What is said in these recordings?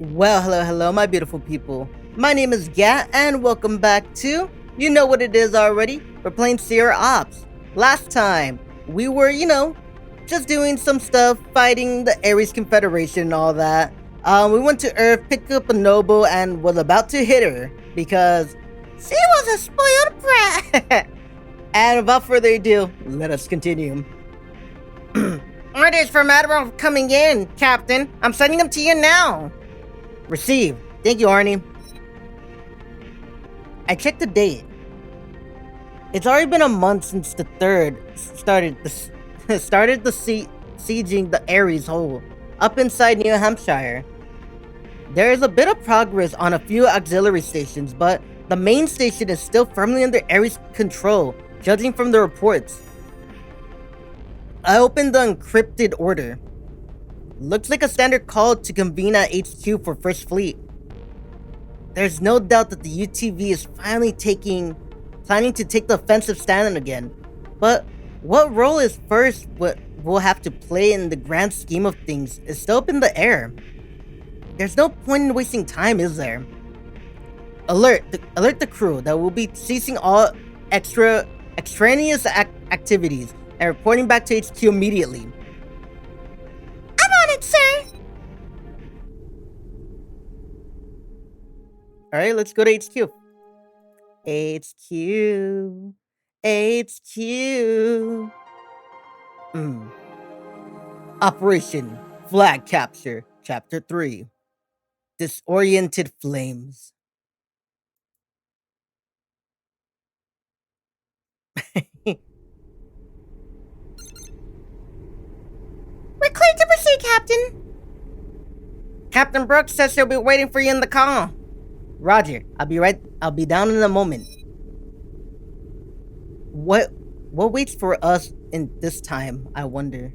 Well, hello, my beautiful people. My name is Gat, and welcome back to, you know what it is already, we're playing Sierra Ops. Last time, we were, just doing some stuff, fighting the Ares Confederation and all that. We went to Earth, picked up a noble, and was about to hit her, because she was a spoiled brat. And without further ado, let us continue. Orders from Admiral coming in, Captain. I'm sending them to you now. Receive. Thank you, Arnie. I checked the date. It's already been a month since the third started sieging the Ares hole up inside New Hampshire. There is a bit of progress on a few auxiliary stations, but the main station is still firmly under Ares control, judging from the reports. I opened the encrypted order. Looks like a standard call to convene at HQ for First Fleet. There's no doubt that the UTV is finally planning to take the offensive stand again. But what role is First what we'll have to play in the grand scheme of things is still up in the air. There's no point in wasting time, is there? Alert the crew that we'll be ceasing all extraneous activities and reporting back to HQ immediately. Sir. Alright, let's go to HQ. HQ. Operation Flag Capture, Chapter 3. Disoriented Flames. We're clear to proceed, Captain. Captain Brooks says she'll be waiting for you in the car. Roger. I'll be down in a moment. What waits for us in this time, I wonder?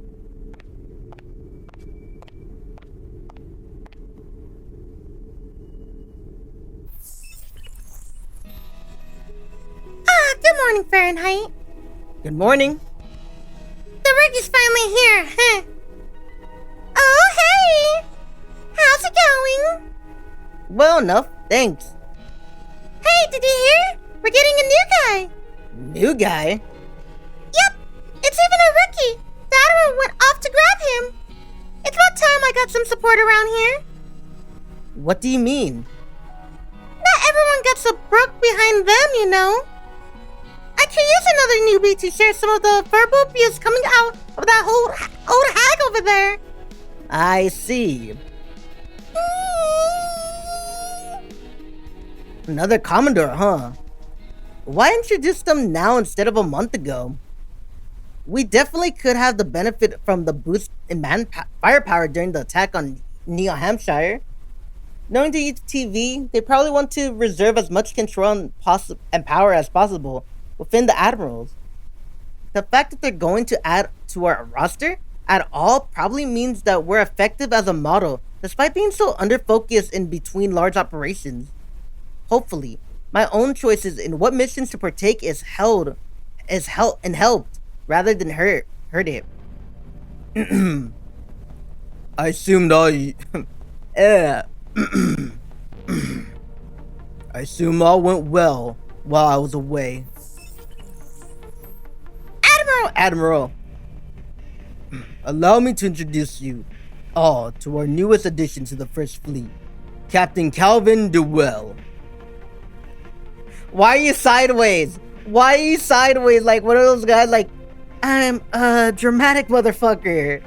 Good morning, Fahrenheit. Good morning. The rig is finally here, huh? Oh, hey! How's it going? Well enough, thanks. Hey, did you hear? We're getting a new guy. New guy? Yep, it's even a rookie. The Admiral went off to grab him. It's about time I got some support around here. What do you mean? Not everyone gets a brook behind them, you know. I could use another newbie to share some of the verbal abuse coming out of that old hag over there. I see. Another Commodore, huh? Why introduce them now instead of a month ago? We definitely could have the benefit from the boost in firepower during the attack on New Hampshire. Knowing the UTV, they probably want to reserve as much control and power as possible within the admirals. The fact that they're going to add to our roster at all probably means that we're effective as a model, despite being so under-focused in between large operations. Hopefully, my own choices in what missions to partake is helped rather than hurt it. I assumed I assume all went well while I was away. Admiral! Allow me to introduce you all to our newest addition to the First Fleet, Captain Calvin DeWell. Why are you sideways? Like one of those guys like, I'm a dramatic motherfucker.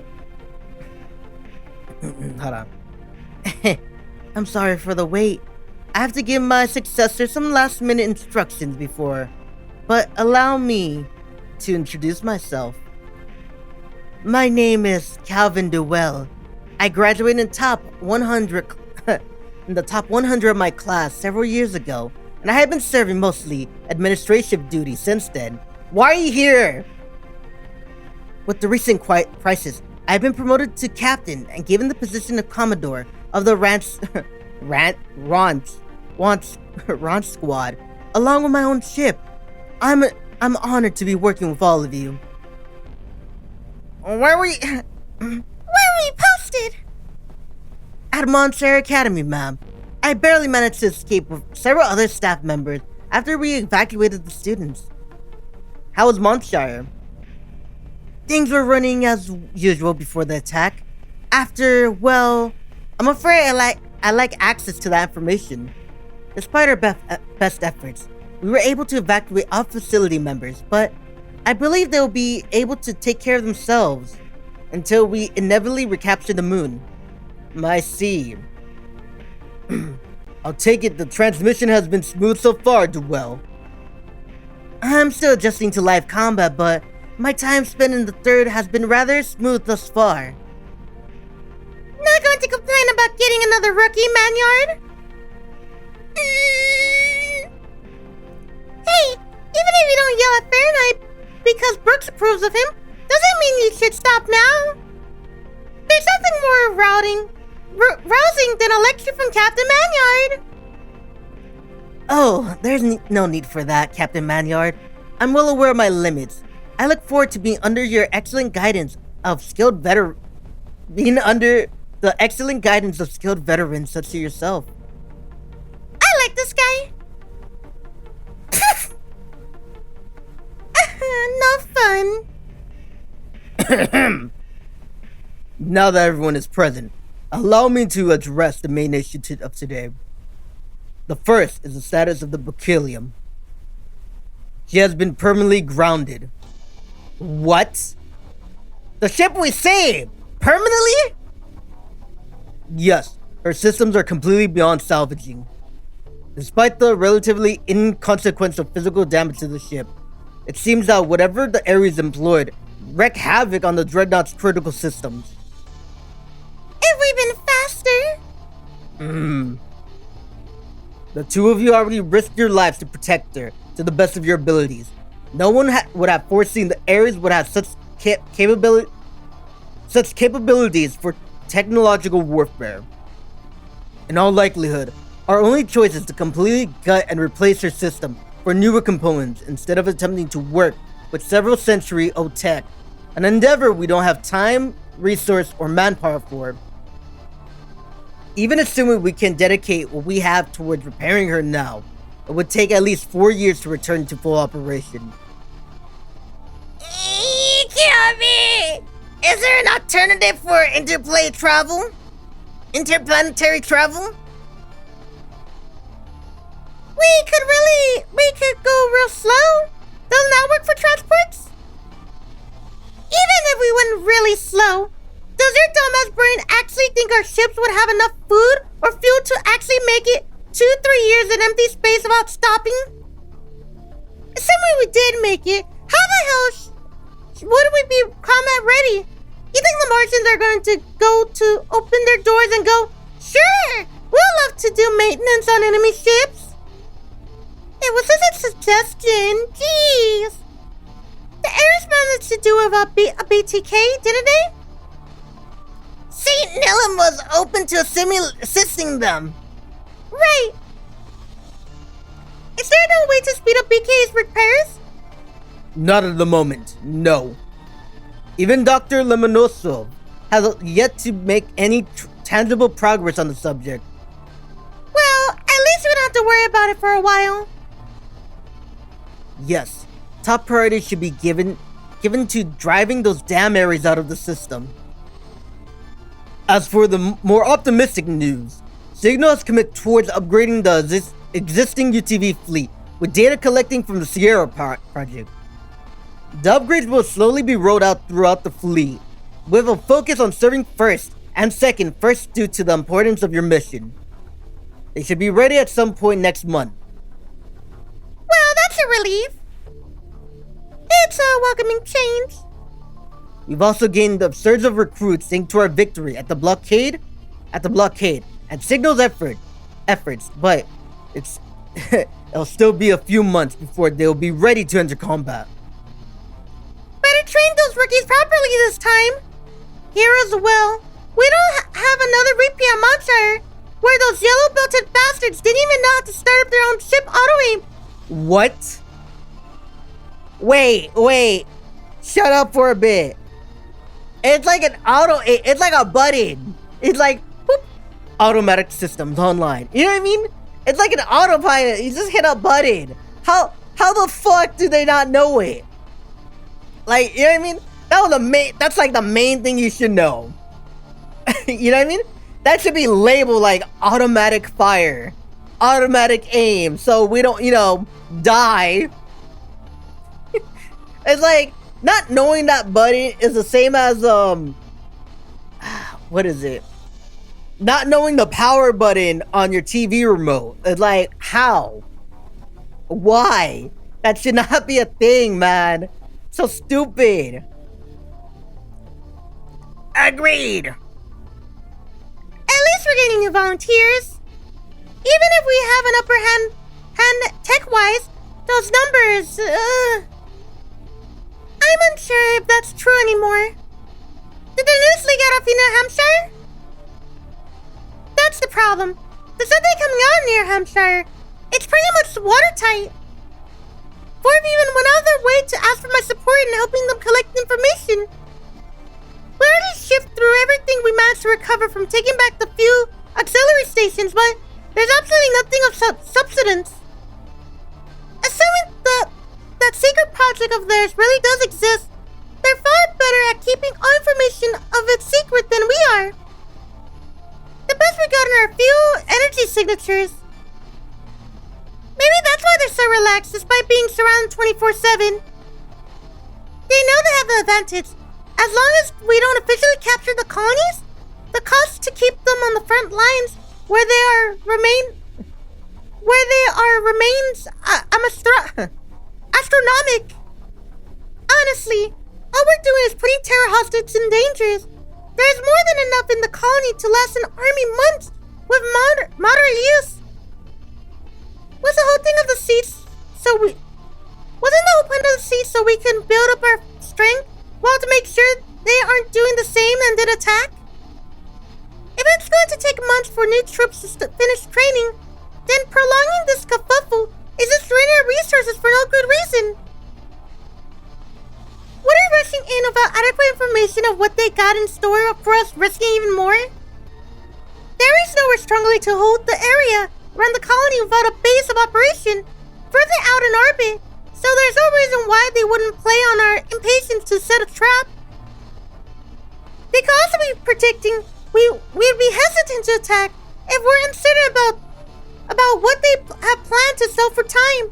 Hold on. I'm sorry for the wait. I have to give my successor some last minute instructions before, but allow me to introduce myself. My name is Calvin DeWell. I graduated in the top 100 of my class several years ago, and I have been serving mostly administrative duties since then. Why are you here? With the recent crisis, I have been promoted to captain and given the position of commodore of the ranch squad, along with my own ship. I'm honored to be working with all of you. Where were you posted? At Montserrat Academy, ma'am. I barely managed to escape with several other staff members after we evacuated the students. How was Montshire? Things were running as usual before the attack. After, well, I'm afraid I lack access to that information. Despite our best efforts, we were able to evacuate all facility members, but I believe they'll be able to take care of themselves until we inevitably recapture the moon. I see. I'll take it the transmission has been smooth so far, Duell. I'm still adjusting to live combat, but my time spent in the third has been rather smooth thus far. Not going to complain about getting another rookie, Manyard? Hey, even if you don't yell at Fahrenheit because Brooks approves of him, doesn't mean you should stop now. There's nothing more rousing than a lecture from Captain Manyard. Oh, there's no need for that, Captain Manyard. I'm well aware of my limits. I look forward to being under your excellent guidance of skilled veterans such as yourself. I like this guy. No fun. Now that everyone is present, allow me to address the main issue of today. The first is the status of the Berkelium. She has been permanently grounded. What? The ship we saved? Permanently? Yes, her systems are completely beyond salvaging. Despite the relatively inconsequential physical damage to the ship, it seems that whatever the Ares employed wreaked havoc on the Dreadnought's critical systems. If we'd been faster. The two of you already risked your lives to protect her to the best of your abilities. No one would have foreseen the Ares would have such capabilities for technological warfare. In all likelihood, our only choice is to completely gut and replace her system for newer components instead of attempting to work with several century old tech, an endeavor we don't have time, resource, or manpower for. Even assuming we can dedicate what we have towards repairing her now, it would take at least 4 years to return to full operation. Kiyomi! Is there an alternative for interplay travel? Interplanetary travel? We could go real slow. Doesn't that work for transports? Even if we went really slow, does your dumbass brain actually think our ships would have enough food or fuel to actually make it 2-3 years in empty space without stopping? Assuming we did make it, how the hell would we be combat ready? You think the Martians are going to go to open their doors and go, sure, we'll love to do maintenance on enemy ships? It was just a suggestion, jeez. The Ares managed to do a BTK, didn't they? St. Nilum was open to assisting them. Right. Is there no way to speed up BK's repairs? Not at the moment, no. Even Dr. Lomonosov has yet to make any tangible progress on the subject. Well, at least we don't have to worry about it for a while. Yes, top priority should be given to driving those damn Ares out of the system. As for the more optimistic news, Signal has committed towards upgrading the existing UTV fleet with data collecting from the Sierra Project. The upgrades will slowly be rolled out throughout the fleet, with a focus on serving first and second due to the importance of your mission. They should be ready at some point next month. Well, that's a relief. It's a welcoming change. We've also gained a surge of recruits thanks to our victory at the blockade, and Signal's efforts, but it'll still be a few months before they'll be ready to enter combat. Better train those rookies properly this time. Here as well, we don't have another repeat at Montshire, where those yellow-belted bastards didn't even know how to start up their own ship auto-aim. What? Wait. Shut up for a bit. It's like an it's like a button. It's like, boop, automatic systems online. You know what I mean? It's like an autopilot. You just hit a button. How the fuck do they not know it? Like, you know what I mean? That's like the main thing you should know. You know what I mean? That should be labeled like automatic fire, automatic aim, so we don't, die. It's like, not knowing that button is the same as, what is it? Not knowing the power button on your TV remote. It's like, how? Why? That should not be a thing, man. So stupid. Agreed. At least we're getting new volunteers. Even if we have an upper hand tech-wise, those numbers, I'm unsure if that's true anymore. Did the news leak out of New Hampshire? That's the problem. There's nothing coming out near Hampshire. It's pretty much watertight. Fourth even went out of their way to ask for my support in helping them collect information. We already shift through everything we managed to recover from taking back the few auxiliary stations, but there's absolutely nothing of substance. Assuming that secret project of theirs really does exist, they're far better at keeping all information of its secret than we are. The best we got are a few energy signatures. Maybe that's why they're so relaxed despite being surrounded 24/7. They know they have the advantage. As long as we don't officially capture the colonies, the cost to keep them on the front lines where they are remains astronomic. Honestly, all we're doing is putting Terra hostage in dangers. There's more than enough in the colony to last an army months with moderate use. Was the whole thing of the seats wasn't the whole point of the seats so we can build up our strength, while to make sure they aren't doing the same and then attack? If it's going to take months for new troops to finish training, then prolonging this kerfuffle is just draining our resources for no good reason. What are you rushing in without adequate information of what they got in store for us, risking even more? There is nowhere strongly to hold the area around the colony without a base of operation further out in orbit, so there's no reason why they wouldn't play on our impatience to set a trap. They could also be predicting we'd be hesitant to attack if we're uncertain about what they have planned to sell for time.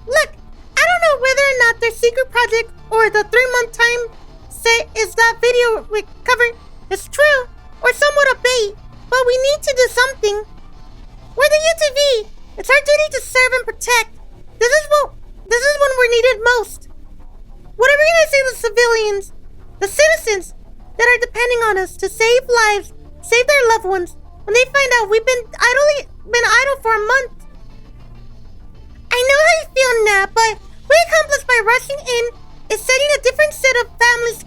Look, I don't know whether or not their secret project or the 3-month time set is that video we covered is true or somewhat a bait, but we need to do something. We're the UTV. It's our duty to serve and protect. This is when we're needed most. What are we gonna say to the civilians, the citizens that are depending on us to save lives, save their loved ones, when they find out we've been idle for a month? I know how you feel, Nat, but what we accomplished by rushing in is setting a different set of families'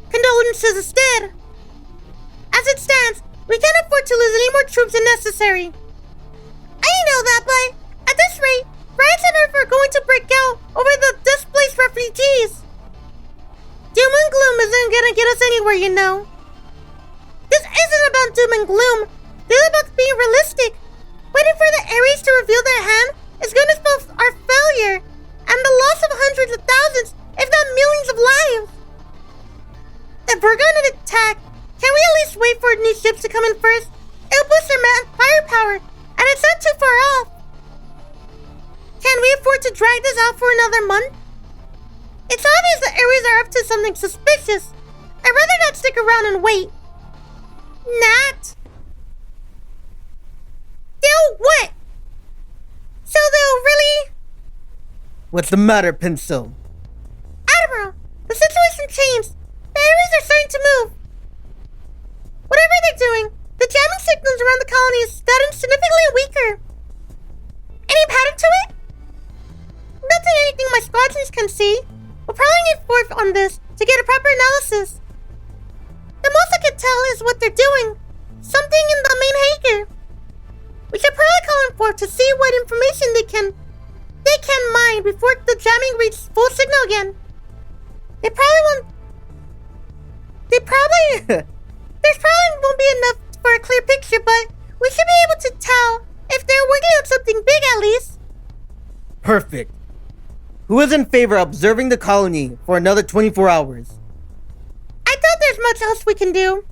condolences instead. As it stands, we can't afford to lose any more troops than necessary. I know that, but at this rate, riots on Earth are going to break out over the displaced refugees. Doom and gloom isn't gonna get us anywhere, you know. This isn't about doom and gloom. This is about being realistic. Waiting for the Ares to reveal their hand is gonna spell our failure and the loss of hundreds of thousands, if not millions of lives. If we're gonna attack, can we at least wait for new ships to come in first? It'll boost our firepower, and it's not too far off. Can we afford to drag this out for another month? It's obvious the Ares are up to something suspicious. I'd rather not stick around and wait. Nat? They'll what? So they'll really... What's the matter, Pencil? Admiral, the situation changed. The Ares are starting to move. Whatever they're doing, the jamming signals around the colony has gotten significantly weaker. Any pattern to it? Nothing anything my squadrons can see. We'll probably need Fourth on this to get a proper analysis. The most I can tell is what they're doing. Something in the main hangar. We should probably call in Fourth to see what information they can mine before the jamming reaches full signal again. There's probably won't be enough for a clear picture, but we should be able to tell if they're working on something big at least. Perfect. Who is in favor of observing the colony for another 24 hours? I doubt there's much else we can do.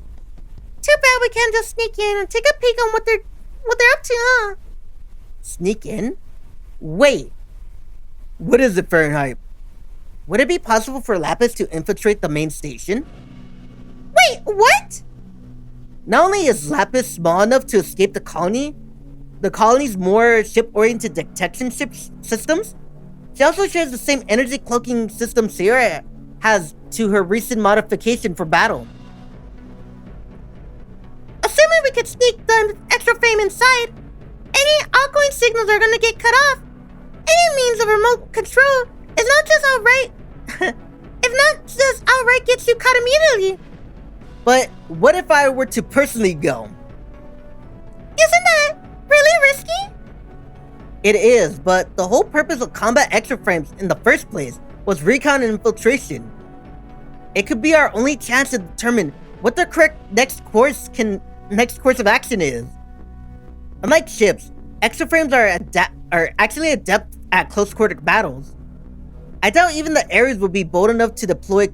Too bad we can't just sneak in and take a peek on what they're up to, huh? Sneak in? Wait. What is it, Fahrenheit? Would it be possible for Lapis to infiltrate the main station? Wait, what? Not only is Lapis small enough to escape the colony's more ship-oriented detection systems, she also shares the same energy cloaking system Sierra has to her recent modification for battle. Assuming we could sneak the extra frame inside, any outgoing signals are gonna get cut off. Any means of remote control is not just outright gets you cut immediately. But what if I were to personally go? Isn't that really risky? It is, but the whole purpose of combat extra frames in the first place was recon and infiltration. It could be our only chance to determine what the correct next course of action is. Unlike ships, extra frames are actually adept at close quarter battles. I doubt even the Ares would be bold enough to deploy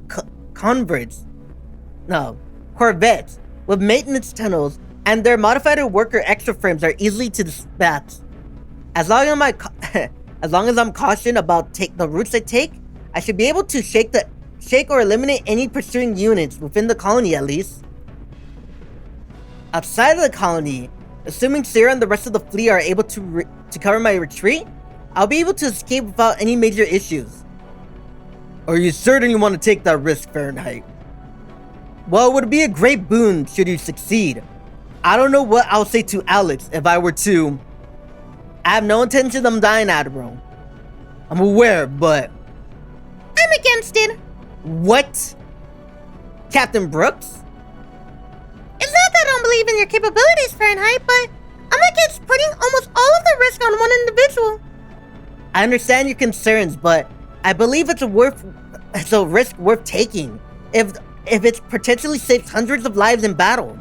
corvettes with maintenance tunnels, and their modified worker extra frames are easily to dispatch. As long as I'm cautioned about the routes I take, I should be able to shake or eliminate any pursuing units within the colony at least. Outside of the colony, assuming Sarah and the rest of the fleet are able to cover my retreat, I'll be able to escape without any major issues. Are you certain you want to take that risk, Fahrenheit? Well, it would be a great boon should you succeed. I don't know what I'll say to Alex if I were to. I have no intention of dying, Admiral. I'm aware, but... I'm against it. What? Captain Brooks? It's not that I don't believe in your capabilities, Fahrenheit, but I'm against putting almost all of the risk on one individual. I understand your concerns, but I believe it's a risk worth taking if it potentially saves hundreds of lives in battle.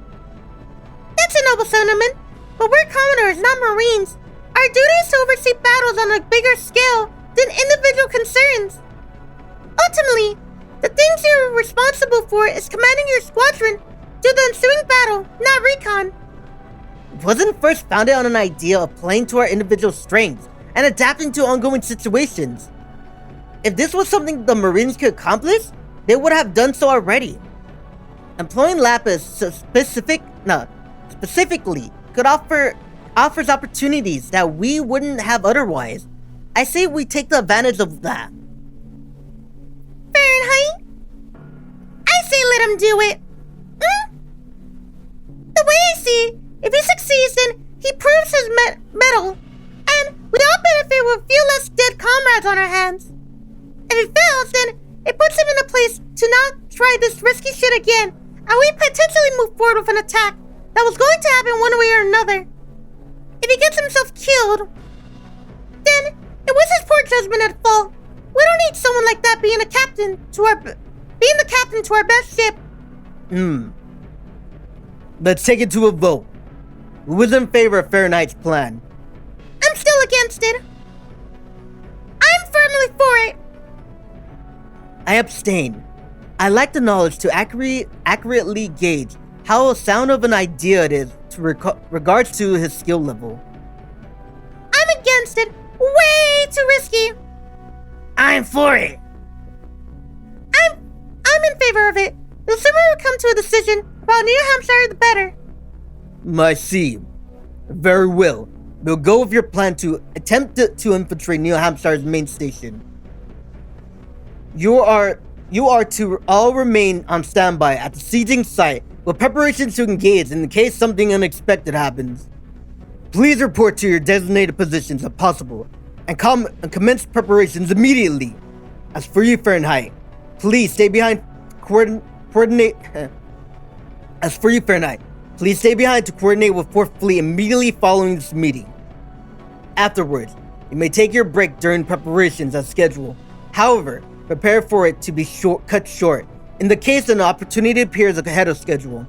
That's a noble sentiment, but we're Commodores, not Marines. Our duty is to oversee battles on a bigger scale than individual concerns. Ultimately, the things you're responsible for is commanding your squadron to the ensuing battle, not recon. Wasn't first founded on an idea of playing to our individual strengths and adapting to ongoing situations. If this was something the Marines could accomplish, they would have done so already. Employing Lapis specifically offers opportunities that we wouldn't have otherwise. I say we take the advantage of that. Fahrenheit? I say let him do it. The way I see it, if he succeeds, then he proves his mettle, and we'd all benefit with few less dead comrades on our hands. If he fails, then it puts him in a place to not try this risky shit again, and we potentially move forward with an attack that was going to happen one way or another. If he gets himself killed, then it was his poor judgment at fault. We don't need someone like that being the captain to our best ship. Let's take it to a vote. Who is in favor of Fahrenheit's plan? I'm still against it. I'm firmly for it. I abstain. I lack the knowledge to accurately gauge how sound of an idea it is to regards to his skill level. I'm against it. Way too risky. I'm for it. I'm in favor of it. The sooner we come to a decision about New Hampshire, the better. I see. Very well. We'll go with your plan to attempt to infiltrate New Hampshire's main station. You are to all remain on standby at the sieging site with preparations to engage in case something unexpected happens. Please report to your designated positions if possible, and commence preparations immediately. As for you, Fahrenheit, please stay behind As for you, Fahrenheit, please stay behind to coordinate with 4th Fleet immediately following this meeting. Afterwards, you may take your break during preparations as scheduled. However, prepare for it to be cut short in the case an opportunity appears ahead of schedule.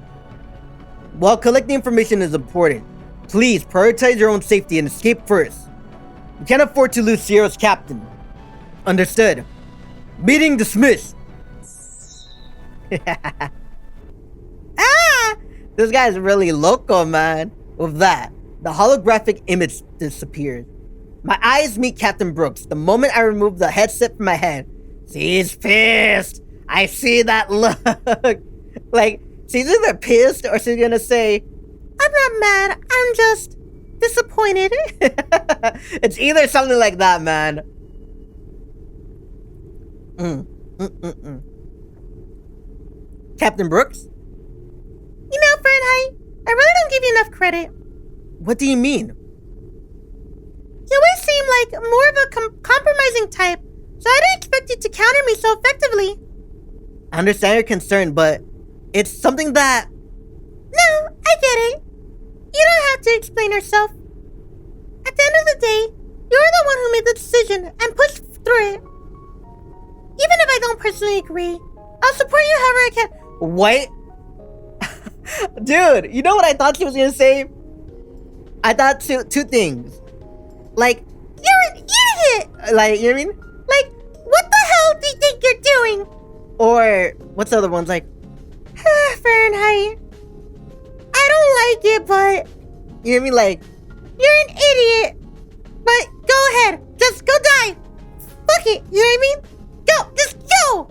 While collecting information is important, please prioritize your own safety and escape first. We can't afford to lose Sierra's captain. Understood. Meeting dismissed. This guy's really loco, man. With that, the holographic image disappeared. My eyes meet Captain Brooks the moment I remove the headset from my head. She's pissed. I see that look. Like, she's either pissed or she's gonna say, I'm not mad, I'm just disappointed. it's either something like that, man. Captain Brooks? You know, Fahrenheit, I really don't give you enough credit. What do you mean? You always seem like more of a compromising type, so I didn't expect you to counter me so effectively. I understand your concern, but it's something that... No, I get it. You don't have to explain yourself. At the end of the day, you're the one who made the decision and pushed through it. Even if I don't personally agree, I'll support you however I can. What? Dude, you know what I thought she was gonna say? I thought two things. Like, you're an idiot! Like, you know what I mean? Like, what the hell do you think you're doing? Or, what's the other ones like? Fahrenheit. I don't like it, but... You know what I mean? Like... You're an idiot. But go ahead. Just go die. Fuck it. You know what I mean? Go. Just go.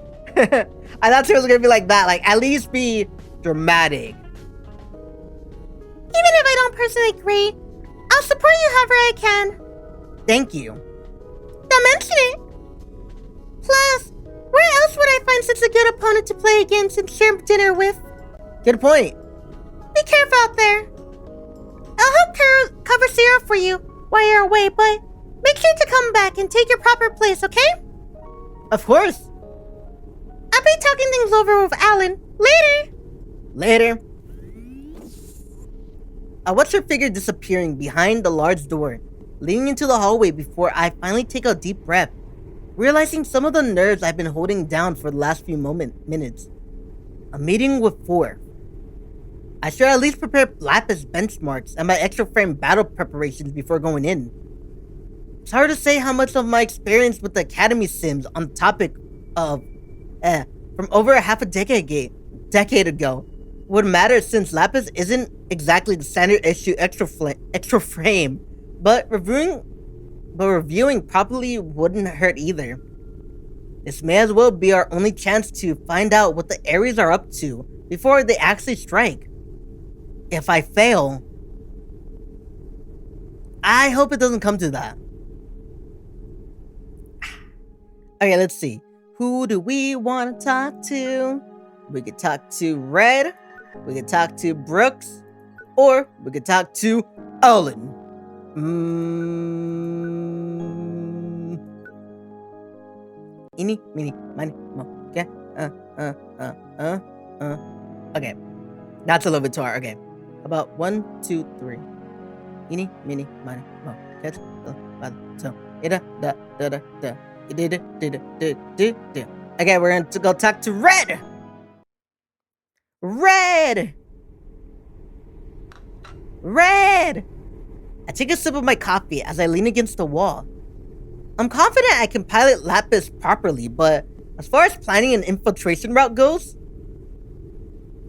I thought she was gonna be like that. Like, at least be dramatic. Even if I don't personally agree, I'll support you however I can. Thank you. Don't mention it. Plus, where else would I find such a good opponent to play against and share dinner with? Good point. Be careful out there. I'll help cover Sierra for you while you're away, but make sure to come back and take your proper place, okay? Of course. I'll be talking things over with Alan. Later. I watch her figure disappearing behind the large door, leading into the hallway before I finally take a deep breath, realizing some of the nerves I've been holding down for the last few minutes. A meeting with 4. I should at least prepare Lapis benchmarks and my extra frame battle preparations before going in. It's hard to say how much of my experience with the Academy Sims on the topic of, from over a half a decade ago would matter, since Lapis isn't exactly the standard issue extra frame, but reviewing properly wouldn't hurt either. This may as well be our only chance to find out what the Ares are up to before they actually strike. If I fail, I hope it doesn't come to that. Okay, let's see. Who do we want to talk to? We could talk to Red, we could talk to Brooks, or we could talk to Ellen. Eeny, meeny, miny, mo. Okay. Okay. That's a little bit too hard. Okay. About 1, 2, 3. Eeny, meeny, miny, mo. Catch. So. Okay, we're going to go talk to Red. I take a sip of my coffee as I lean against the wall. I'm confident I can pilot Lapis properly, but as far as planning an infiltration route goes,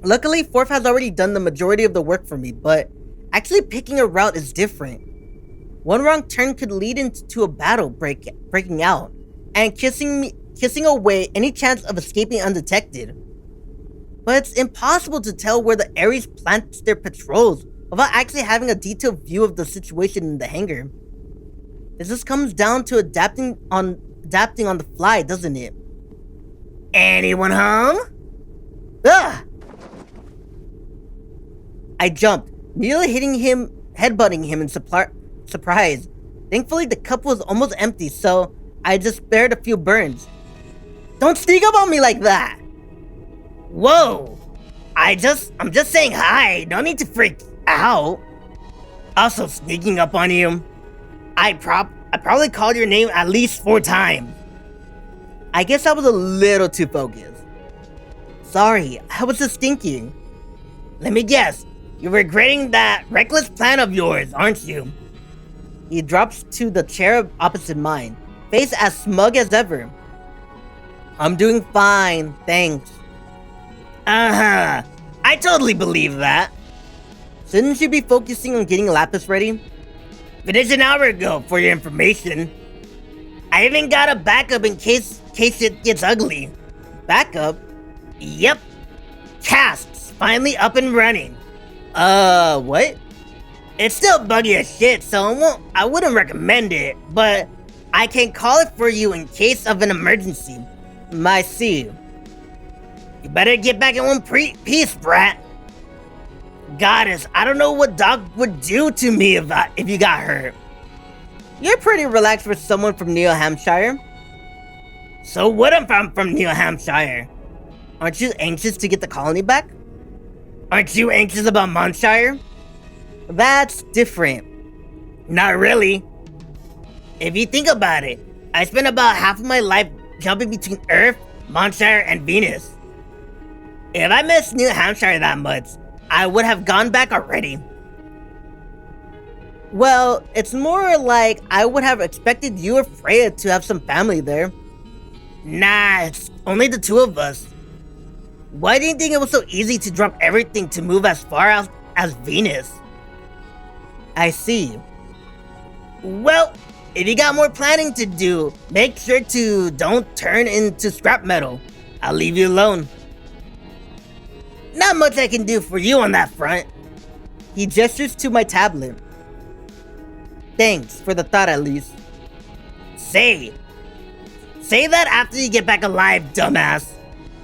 luckily 4th has already done the majority of the work for me, but actually picking a route is different. One wrong turn could lead into a battle breaking out, and kissing away any chance of escaping undetected. But it's impossible to tell where the Ares plants their patrols without actually having a detailed view of the situation in the hangar. This just comes down to adapting on the fly, doesn't it? Anyone home? Ugh! I jumped, nearly headbutting him in surprise. Thankfully, the cup was almost empty, so I just spared a few burns. Don't sneak up on me like that! Whoa! I'm just saying hi. No need to freak out. Also, sneaking up on you. I probably called your name at least 4 times. I guess I was a little too focused. Sorry, I was just thinking. Let me guess. You're regretting that reckless plan of yours, aren't you? He drops to the chair opposite mine, face as smug as ever. I'm doing fine, thanks. Uh-huh. I totally believe that. Shouldn't you be focusing on getting Lapis ready? Finished an hour ago, for your information. I even got a backup in case it gets ugly. Backup? Yep. Casks, finally up and running. What? It's still buggy as shit, so I wouldn't recommend it, but I can call it for you in case of an emergency. I see. You better get back in one piece, brat. Goddess, I don't know what Doc would do to me if you got hurt. You're pretty relaxed for someone from New Hampshire. So what if I'm from New Hampshire? Aren't you anxious to get the colony back? Aren't you anxious about Montshire? That's different. Not really. If you think about it, I spent about half of my life jumping between Earth, Montshire, and Venus. If I missed New Hampshire that much, I would have gone back already. Well, it's more like I would have expected you or Freya to have some family there. Nah, it's only the two of us. Why do you think it was so easy to drop everything to move as far out as Venus? I see. Well, if you got more planning to do, make sure to don't turn into scrap metal. I'll leave you alone. Not much I can do for you on that front. He gestures to my tablet. Thanks for the thought, at least. Say that after you get back alive, dumbass.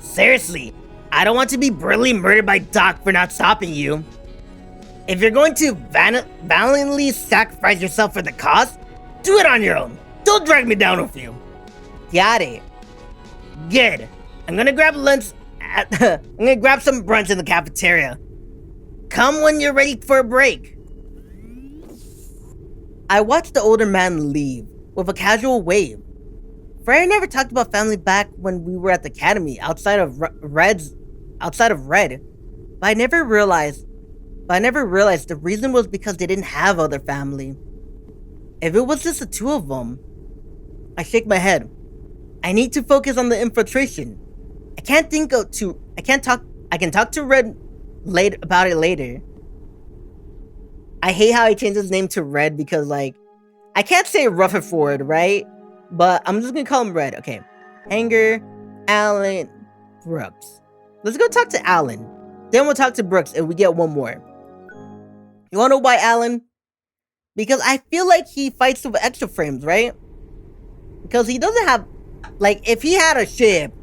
Seriously, I don't want to be brutally murdered by Doc for not stopping you. If you're going to valiantly sacrifice yourself for the cause, do it on your own. Don't drag me down with you. Got it. Good. I'm gonna grab lunch. I'm gonna grab some brunch in the cafeteria. Come when you're ready for a break. I watched the older man leave with a casual wave. Freya never talked about family back when we were at the academy outside of Red. But I never realized the reason was because they didn't have other family. If it was just the two of them, I shake my head. I need to focus on the infiltration. I can talk to Red about it later. I hate how he changed his name to Red because, like, I can't say Rutherford, right? But I'm just gonna call him Red. Okay. Hanger, Alan, Brooks. Let's go talk to Alan. Then we'll talk to Brooks if we get one more. You wanna know why Alan? Because I feel like he fights with extra frames, right? Because he doesn't have, like, if he had a ship,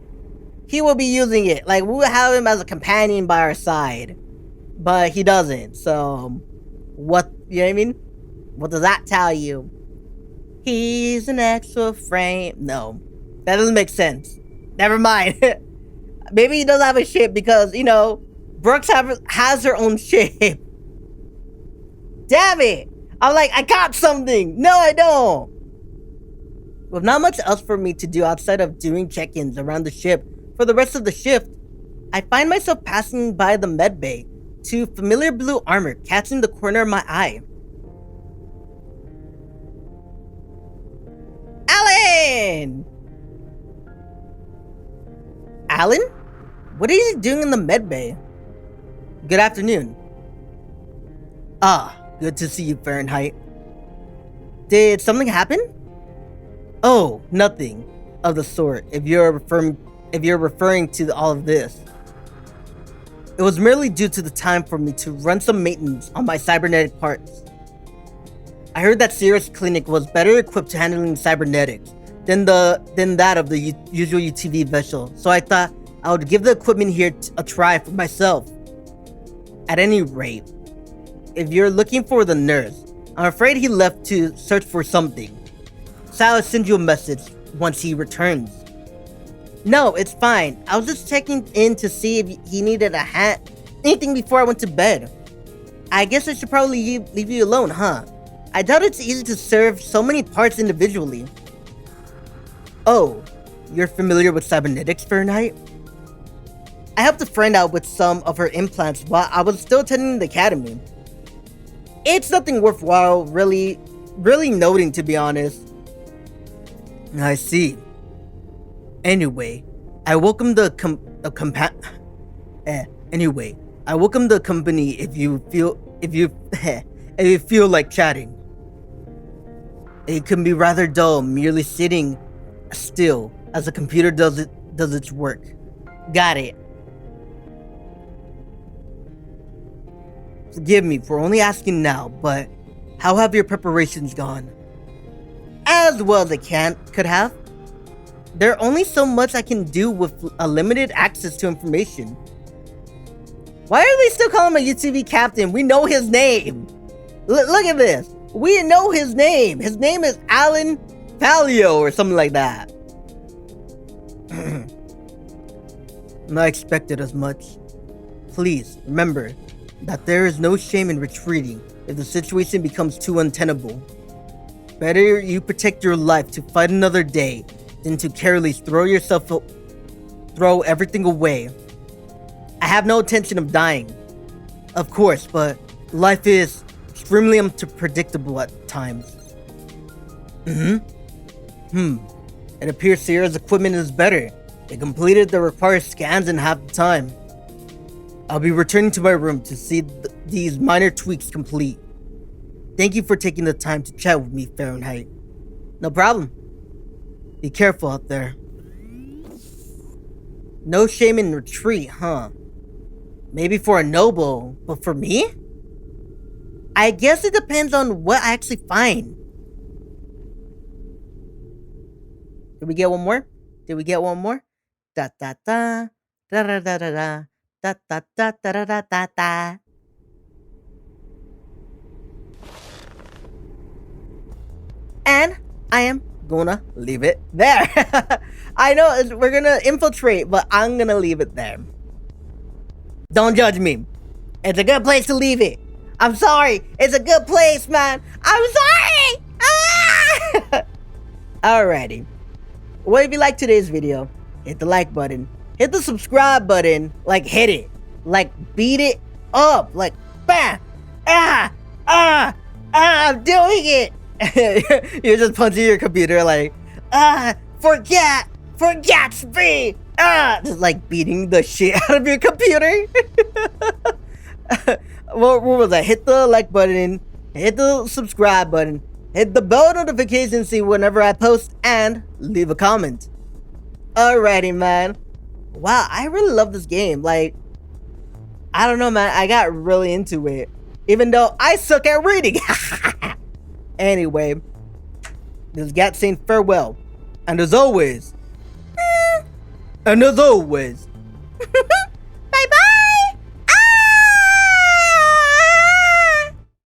he would be using it. Like, we would have him as a companion by our side. But he doesn't, so what, you know what I mean? What does that tell you? He's an extra frame. No, that doesn't make sense. Never mind. Maybe he doesn't have a ship because, you know, Brooks has her own ship. Damn it! I'm like, I got something! No, I don't! With not much else for me to do outside of doing check-ins around the ship for the rest of the shift, I find myself passing by the med bay to familiar blue armor catching the corner of my eye. Alan! Alan? What are you doing in the med bay? Good afternoon. Ah, good to see you, Fahrenheit. Did something happen? Oh, nothing of the sort, if you're referring to all of this. It was merely due to the time for me to run some maintenance on my cybernetic parts. I heard that Sirius Clinic was better equipped to handling cybernetics than that of the usual UTV vessel, so I thought I would give the equipment here a try for myself. At any rate, if you're looking for the nurse, I'm afraid he left to search for something. So I'll send you a message once he returns. No, it's fine. I was just checking in to see if he needed a hat, anything before I went to bed. I guess I should probably leave you alone, huh? I doubt it's easy to serve so many parts individually. Oh, you're familiar with cybernetics, Fahrenheit? I helped a friend out with some of her implants while I was still attending the academy. It's nothing worthwhile really noting, to be honest. I see. Anyway, I welcome the company if you feel like chatting. It can be rather dull merely sitting still as the computer does its work. Got it. Forgive me for only asking now, but how have your preparations gone? As well as I could have. There's only so much I can do with a limited access to information. Why are they still calling my UTV captain? We know his name. Look at this. We know his name. His name is Alan Palio or something like that. I expected as much. Please remember that there is no shame in retreating if the situation becomes too untenable. Better you protect your life to fight another day than to carelessly throw everything away. I have no intention of dying, of course, but life is extremely unpredictable at times. It appears Sierra's equipment is better. They completed the required scans in half the time. I'll be returning to my room to see these minor tweaks complete. Thank you for taking the time to chat with me, Fahrenheit. No problem. Be careful out there. No shame in retreat, huh? Maybe for a noble, but for me? I guess it depends on what I actually find. Did we get one more? Da da da da da da da da da da da da da da da. And I am gonna leave it there. I know we're gonna infiltrate, but I'm gonna leave it there. Don't judge me. It's a good place to leave it. I'm sorry. It's a good place, man. I'm sorry. Ah! Alrighty. Well, if you liked today's video, hit the like button. Hit the subscribe button. Like, hit it. Like, beat it up. Like, bam. I'm doing it. You're just punching your computer like, forget me. Just like beating the shit out of your computer. What was that? Hit the like button, hit the subscribe button, hit the bell notification, see whenever I post, and leave a comment. Alrighty, man. Wow, I really love this game. Like, I don't know, man. I got really into it, even though I suck at reading. Anyway, this is Gat saying farewell, and as always,